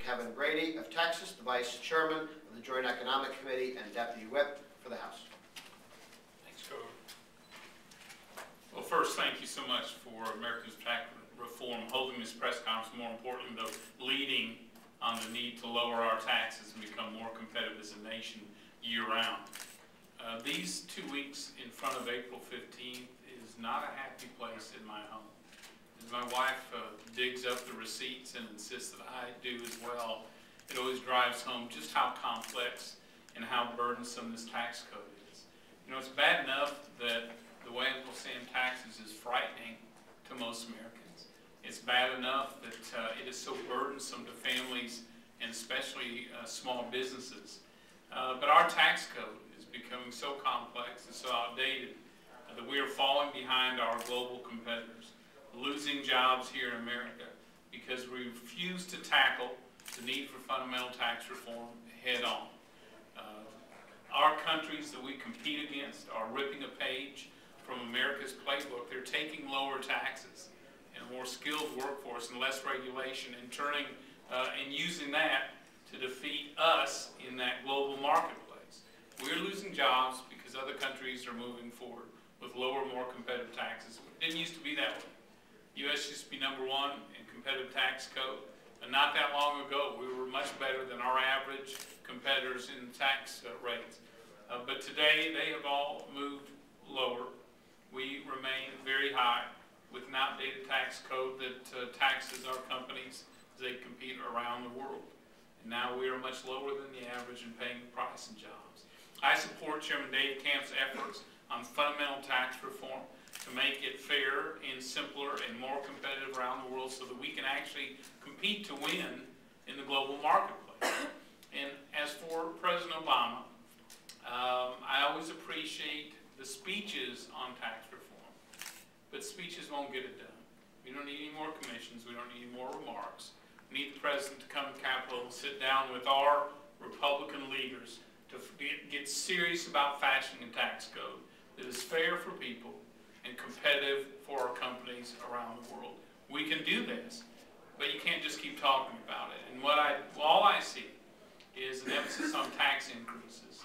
Kevin Brady of Texas, the Vice Chairman of the Joint Economic Committee and Deputy Whip for the House. Thanks, Code. Well, first, thank you so much for America's Tax Reform holding this press conference, more importantly, though, leading on the need to lower our taxes and become more competitive as a nation year-round. These 2 weeks in front of April 15th is not a happy place in my home. As my wife digs up the receipts and insists that I do as well, it always drives home just how complex and how burdensome this tax code is. You know, it's bad enough that the way people send taxes is frightening to most Americans. It's bad enough that it is so burdensome to families and especially small businesses. But our tax code is becoming so complex and so outdated that we are falling behind our global competitors, losing jobs here in America because we refuse to tackle the need for fundamental tax reform head on. Our countries that we compete against are ripping a page from America's playbook. They're taking lower taxes and a more skilled workforce and less regulation and turning and using that to defeat us in that global marketplace. We're losing jobs because other countries are moving forward with lower, more competitive taxes. It didn't used to be that way. The U.S. used to be #1 in competitive tax code, and not that long ago we were much better than our average competitors in tax rates. But today they have all moved lower. We remain very high with an outdated tax code that taxes our companies as they compete around the world. And now we are much lower than the average in paying the price in jobs. I support Chairman Dave Camp's efforts on fundamental tax reform to make it fair and simpler and more competitive around the world so that we can actually compete to win in the global marketplace. And as for President Obama, I always appreciate the speeches on tax reform, but speeches won't get it done. We don't need any more commissions. We don't need any more remarks. We need the President to come to Capitol and sit down with our Republican leaders to get serious about fashioning a tax code that is fair for people and competitive for our companies around the world. We can do this, but you can't just keep talking about it. And all I see is an emphasis on tax increases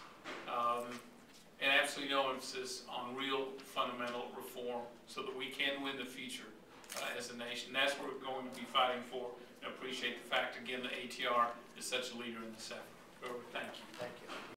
and absolutely no emphasis on real fundamental reform so that we can win the future as a nation. That's what we're going to be fighting for. And I appreciate the fact, again, that ATR is such a leader in this effort. Thank you. Thank you.